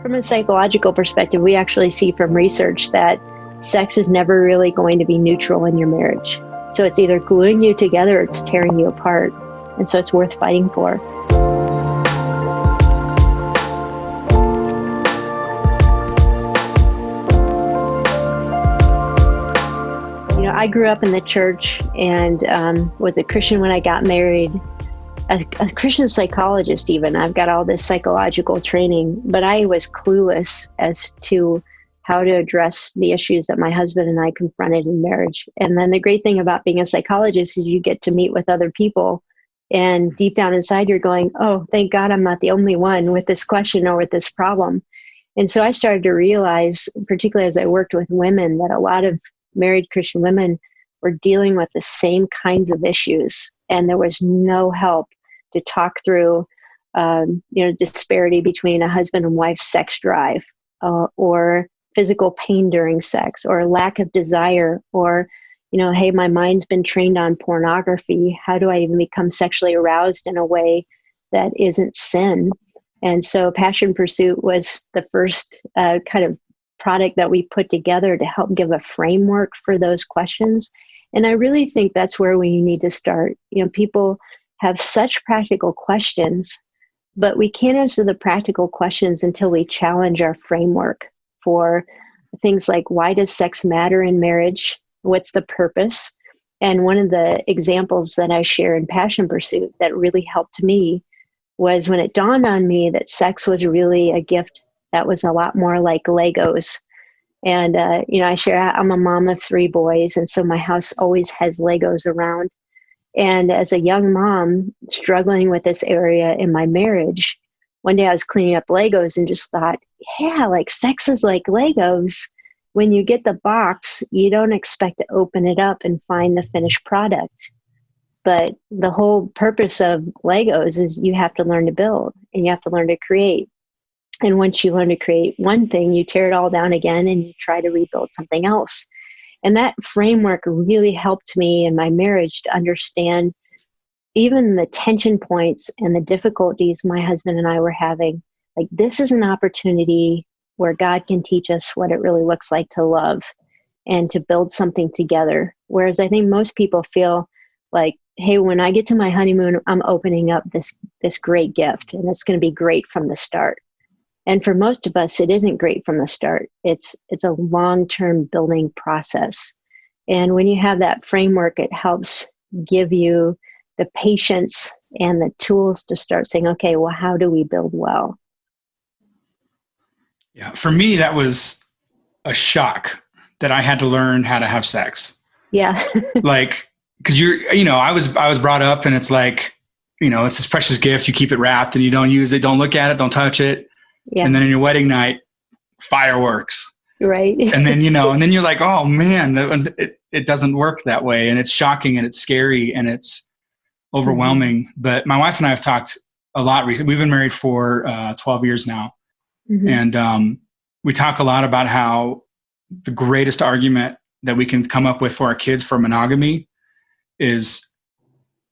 From a psychological perspective, we actually see from research that sex is never really going to be neutral in your marriage. So it's either gluing you together or it's tearing you apart. And so it's worth fighting for. I grew up in the church and was a Christian when I got married, a Christian psychologist even. I've got all this psychological training, but I was clueless as to how to address the issues that my husband and I confronted in marriage. And then the great thing about being a psychologist is you get to meet with other people, and deep down inside you're going, oh, thank God I'm not the only one with this question or with this problem. And so I started to realize, particularly as I worked with women, that a lot of married Christian women were dealing with the same kinds of issues, and there was no help to talk through, disparity between a husband and wife sex drive, or physical pain during sex, or lack of desire, or, hey, my mind's been trained on pornography. How do I even become sexually aroused in a way that isn't sin? And so Passion Pursuit was the first kind of product that we put together to help give a framework for those questions. And I really think that's where we need to start. People have such practical questions, but we can't answer the practical questions until we challenge our framework for things like, why does sex matter in marriage? What's the purpose? And one of the examples that I share in Passion Pursuit that really helped me was when it dawned on me that sex was really a gift that was a lot more like Legos. And, I share, I'm a mom of 3 boys, and so my house always has Legos around. And as a young mom struggling with this area in my marriage, one day I was cleaning up Legos and just thought, yeah, like sex is like Legos. When you get the box, you don't expect to open it up and find the finished product. But the whole purpose of Legos is you have to learn to build and you have to learn to create. And once you learn to create one thing, you tear it all down again and you try to rebuild something else. And that framework really helped me in my marriage to understand even the tension points and the difficulties my husband and I were having. Like, this is an opportunity where God can teach us what it really looks like to love and to build something together. Whereas I think most people feel like, hey, when I get to my honeymoon, I'm opening up this great gift and it's going to be great from the start. And for most of us, it isn't great from the start. It's a long-term building process. And when you have that framework, it helps give you the patience and the tools to start saying, okay, well, how do we build well? Yeah, for me, that was a shock that I had to learn how to have sex. Yeah. Like, because I was brought up and it's like, it's this precious gift. You keep it wrapped and you don't use it. Don't look at it. Don't touch it. Yeah. And then in your wedding night, fireworks. Right. And then, and then you're like, oh man, it doesn't work that way. And it's shocking and it's scary and it's overwhelming. Mm-hmm. But my wife and I have talked a lot recently. We've been married for 12 years now. Mm-hmm. And we talk a lot about how the greatest argument that we can come up with for our kids for monogamy is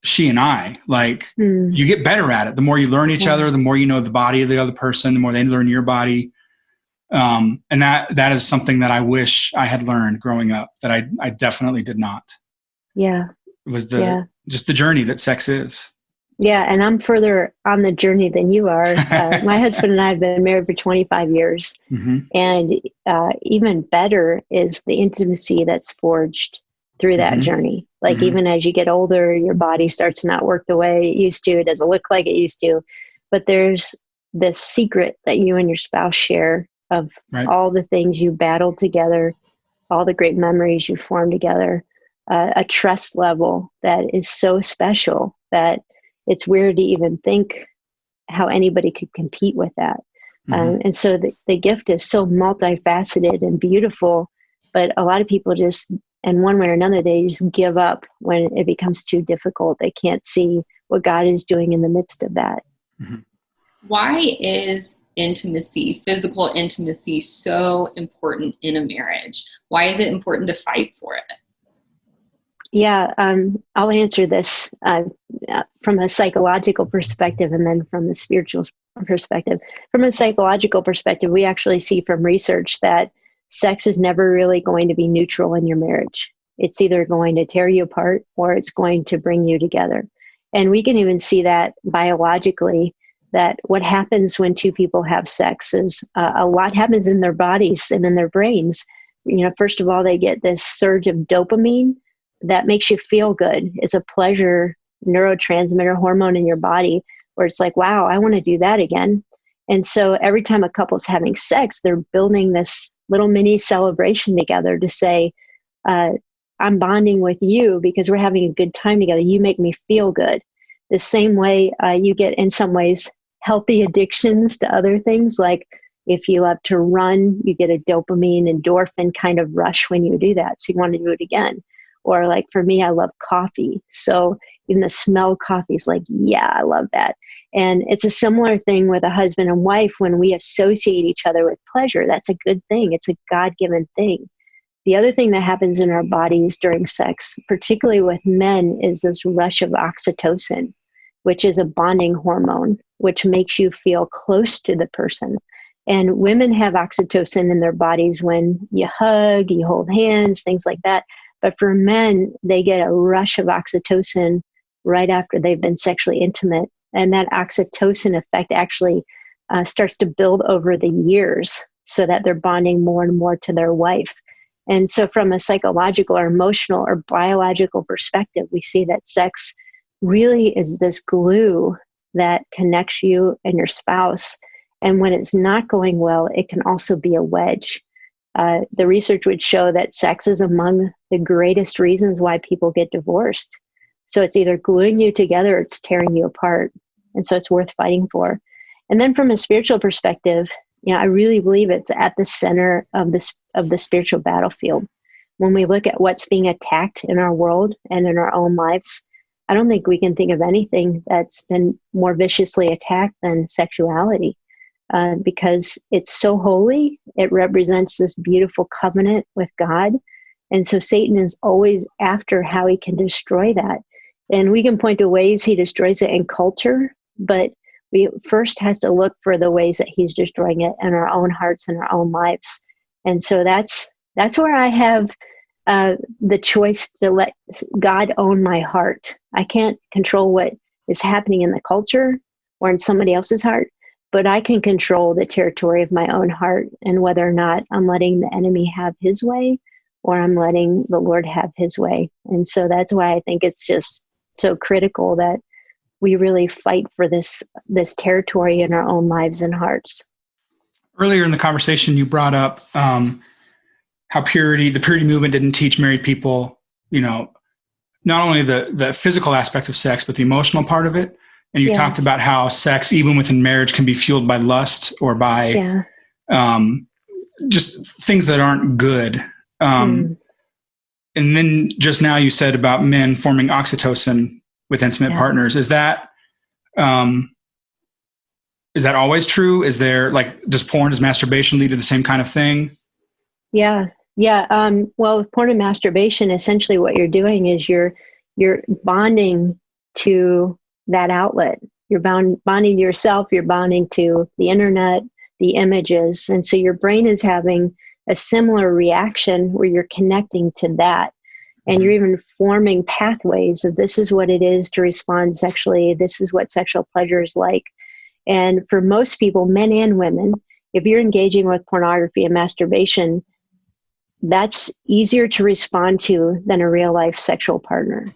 she and I. Like, you get better at it. The more you learn each other, the more you know the body of the other person, the more they learn your body. And that is something that I wish I had learned growing up that I definitely did not. Yeah. It was just the journey that sex is. Yeah. And I'm further on the journey than you are. My husband and I have been married for 25 years. Mm-hmm. And even better is the intimacy that's forged through that journey. Like, even as you get older, your body starts to not work the way it used to. It doesn't look like it used to. But there's this secret that you and your spouse share of all the things you battled together, all the great memories you formed together, a trust level that is so special that it's weird to even think how anybody could compete with that. And so the gift is so multifaceted and beautiful, but a lot of people just, in one way or another, they just give up when it becomes too difficult. They can't see what God is doing in the midst of that. Mm-hmm. Why is intimacy, physical intimacy, so important in a marriage? Why is it important to fight for it? Yeah, I'll answer this from a psychological perspective and then from a spiritual perspective. From a psychological perspective, we actually see from research that sex is never really going to be neutral in your marriage. It's either going to tear you apart or it's going to bring you together. And we can even see that biologically, that what happens when two people have sex is a lot happens in their bodies and in their brains. First of all, they get this surge of dopamine that makes you feel good. It's a pleasure neurotransmitter hormone in your body where it's like, wow, I want to do that again. And so every time a couple's having sex, they're building this little mini celebration together to say, I'm bonding with you because we're having a good time together. You make me feel good. The same way you get, in some ways, healthy addictions to other things. Like if you love to run, you get a dopamine, endorphin kind of rush when you do that. So you want to do it again. Or like for me, I love coffee. So even the smell of coffee is like, yeah, I love that. And it's a similar thing with a husband and wife. When we associate each other with pleasure, that's a good thing. It's a God-given thing. The other thing that happens in our bodies during sex, particularly with men, is this rush of oxytocin, which is a bonding hormone, which makes you feel close to the person. And women have oxytocin in their bodies when you hug, you hold hands, things like that. But for men, they get a rush of oxytocin right after they've been sexually intimate. And that oxytocin effect actually starts to build over the years so that they're bonding more and more to their wife. And so from a psychological or emotional or biological perspective, we see that sex really is this glue that connects you and your spouse. And when it's not going well, it can also be a wedge. The research would show that sex is among the greatest reasons why people get divorced. So it's either gluing you together or it's tearing you apart. And so it's worth fighting for. And then from a spiritual perspective, I really believe it's at the center of the spiritual battlefield. When we look at what's being attacked in our world and in our own lives, I don't think we can think of anything that's been more viciously attacked than sexuality. Because it's so holy, it represents this beautiful covenant with God. And so Satan is always after how he can destroy that. And we can point to ways he destroys it in culture, but we first have to look for the ways that he's destroying it in our own hearts and our own lives. And so that's where I have the choice to let God own my heart. I can't control what is happening in the culture or in somebody else's heart, but I can control the territory of my own heart and whether or not I'm letting the enemy have his way or I'm letting the Lord have his way. And so that's why I think it's just so critical that we really fight for this territory in our own lives and hearts. Earlier in the conversation, you brought up how the purity movement didn't teach married people, not only the physical aspect of sex, but the emotional part of it. And you talked about how sex, even within marriage, can be fueled by lust or by just things that aren't good. And then just now you said about men forming oxytocin with intimate partners. Is that always true? Is there does masturbation lead to the same kind of thing? Yeah. Well, with porn and masturbation, essentially what you're doing is you're bonding to that outlet. You're bonding to yourself, you're bonding to the internet, the images. And so your brain is having a similar reaction where you're connecting to that. And you're even forming pathways of this is what it is to respond sexually. This is what sexual pleasure is like. And for most people, men and women, if you're engaging with pornography and masturbation, that's easier to respond to than a real life sexual partner.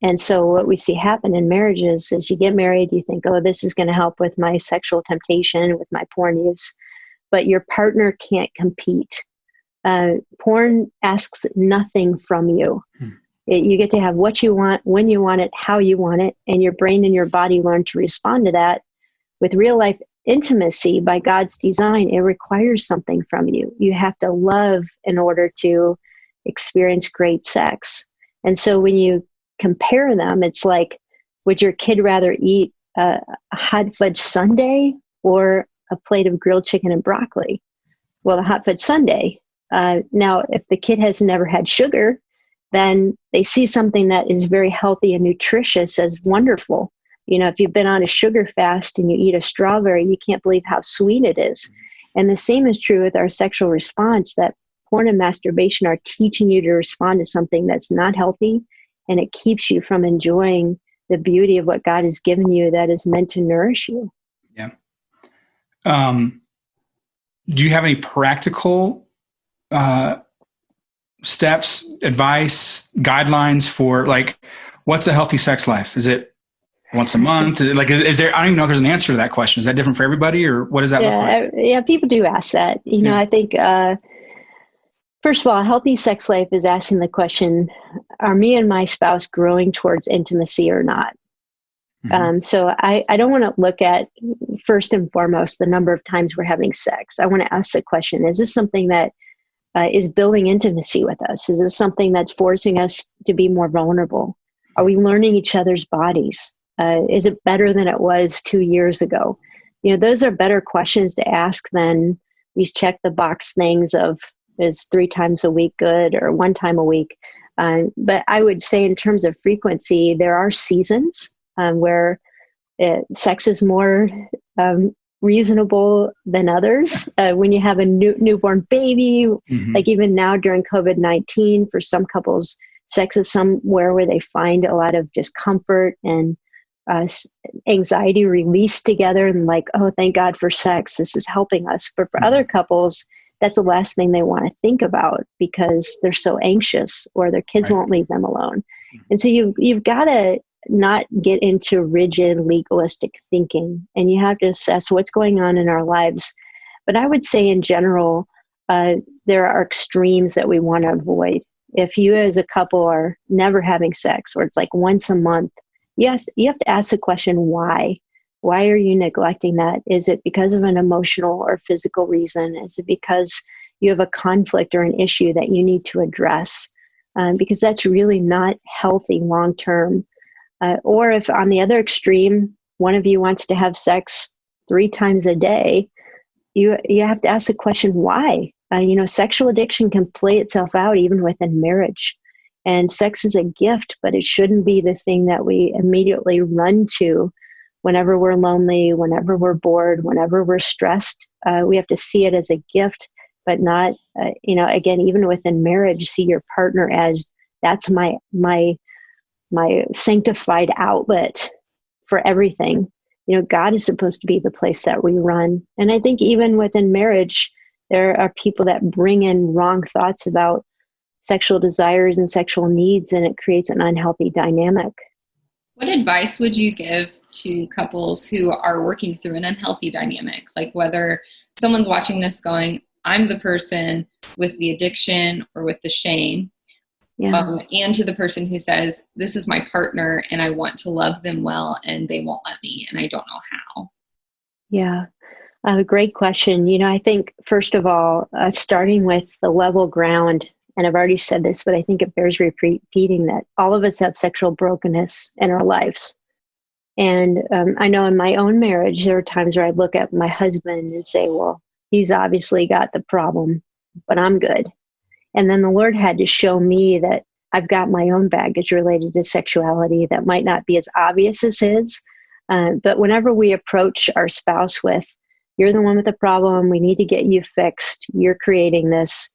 And so what we see happen in marriages is you get married, you think, oh, this is going to help with my sexual temptation, with my porn use, but your partner can't compete. Porn asks nothing from you. You get to have what you want, when you want it, how you want it, and your brain and your body learn to respond to that. With real life intimacy, by God's design, it requires something from you. You have to love in order to experience great sex. And so when you compare them, it's like, would your kid rather eat a hot fudge sundae or a plate of grilled chicken and broccoli? Well, the hot fudge sundae. Now, if the kid has never had sugar, then they see something that is very healthy and nutritious as wonderful. If you've been on a sugar fast and you eat a strawberry, you can't believe how sweet it is. And the same is true with our sexual response, that porn and masturbation are teaching you to respond to something that's not healthy, and it keeps you from enjoying the beauty of what God has given you that is meant to nourish you. Yeah. Do you have any practical steps, advice, guidelines for what's a healthy sex life? Is it once a month? Is there, I don't even know if there's an answer to that question. Is that different for everybody, or what does that look like? Yeah, people do ask that. I think, first of all, a healthy sex life is asking the question, are me and my spouse growing towards intimacy or not? Mm-hmm. So I don't want to look at, first and foremost, the number of times we're having sex. I want to ask the question, is this something that is building intimacy with us? Is this something that's forcing us to be more vulnerable? Are we learning each other's bodies? Is it better than it was 2 years ago? Those are better questions to ask than these check the box things of, is 3 times a week good or 1 time a week? But I would say in terms of frequency, there are seasons where sex is more reasonable than others. When you have a newborn baby, mm-hmm. like even now during COVID-19, for some couples, sex is somewhere where they find a lot of just comfort and anxiety released together, and oh, thank God for sex. This is helping us. But for other couples, that's the last thing they want to think about because they're so anxious, or their kids won't leave them alone. And so you've got to not get into rigid legalistic thinking, and you have to assess what's going on in our lives. But I would say in general, there are extremes that we want to avoid. If you as a couple are never having sex, or it's once a month, yes, you have to ask the question, why? Why are you neglecting that? Is it because of an emotional or physical reason? Is it because you have a conflict or an issue that you need to address? Because that's really not healthy long-term. Or if on the other extreme, one of you wants to have sex 3 times a day, you have to ask the question, why? Sexual addiction can play itself out even within marriage. And sex is a gift, but it shouldn't be the thing that we immediately run to whenever we're lonely, whenever we're bored, whenever we're stressed. We have to see it as a gift, but not, again, even within marriage, see your partner as, that's my sanctified outlet for everything. God is supposed to be the place that we run. And I think even within marriage, there are people that bring in wrong thoughts about sexual desires and sexual needs, and it creates an unhealthy dynamic. What advice would you give to couples who are working through an unhealthy dynamic? Whether someone's watching this going, I'm the person with the addiction or with the shame, and to the person who says, this is my partner and I want to love them well and they won't let me and I don't know how. Yeah, great question. I think first of all, starting with the level ground, and I've already said this, but I think it bears repeating, that all of us have sexual brokenness in our lives. And I know in my own marriage, there are times where I look at my husband and say, well, he's obviously got the problem, but I'm good. And then the Lord had to show me that I've got my own baggage related to sexuality that might not be as obvious as his. But whenever we approach our spouse with, you're the one with the problem, we need to get you fixed, you're creating this,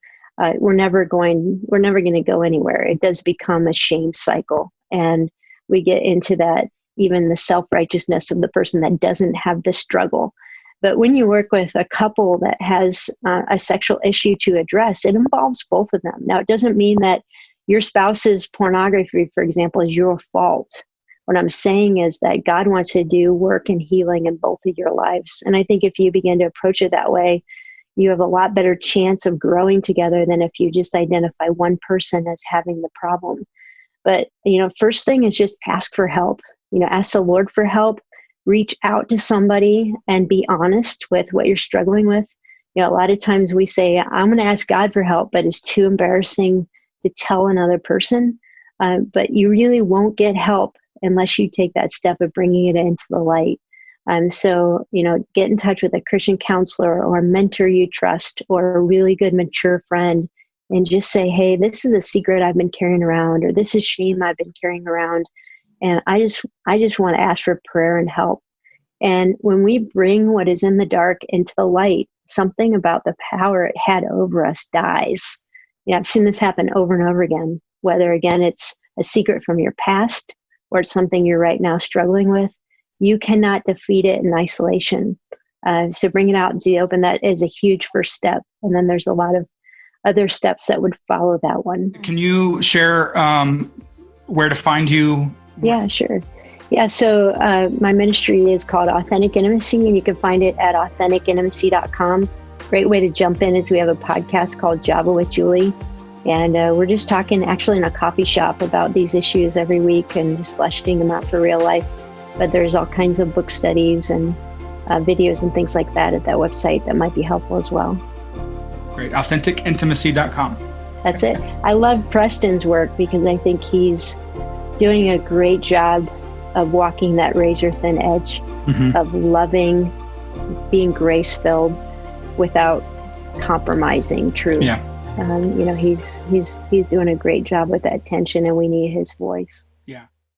we're never going to go anywhere. It does become a shame cycle. And we get into that, even the self-righteousness of the person that doesn't have the struggle. But when you work with a couple that has a sexual issue to address, it involves both of them. Now, it doesn't mean that your spouse's pornography, for example, is your fault. What I'm saying is that God wants to do work and healing in both of your lives. And I think if you begin to approach it that way, you have a lot better chance of growing together than if you just identify one person as having the problem. But, first thing is just ask for help. Ask the Lord for help. Reach out to somebody and be honest with what you're struggling with. A lot of times we say, I'm going to ask God for help, but it's too embarrassing to tell another person. But you really won't get help unless you take that step of bringing it into the light. So, get in touch with a Christian counselor or a mentor you trust or a really good mature friend and just say, hey, this is a secret I've been carrying around, or this is shame I've been carrying around. And I just want to ask for prayer and help. And when we bring what is in the dark into the light, something about the power it had over us dies. I've seen this happen over and over again, whether again, it's a secret from your past or it's something you're right now struggling with. You cannot defeat it in isolation. So bring it out into the open. That is a huge first step. And then there's a lot of other steps that would follow that one. Can you share where to find you? Yeah, sure. Yeah, so my ministry is called Authentic Intimacy, and you can find it at AuthenticIntimacy.com. Great way to jump in is we have a podcast called Java with Juli, and we're just talking actually in a coffee shop about these issues every week and just fleshing them out for real life. But there's all kinds of book studies and videos and things like that at that website that might be helpful as well. Great. AuthenticIntimacy.com. That's it. I love Preston's work because I think he's doing a great job of walking that razor thin edge of loving, being grace filled without compromising truth. Yeah. He's doing a great job with that tension, and we need his voice. Yeah.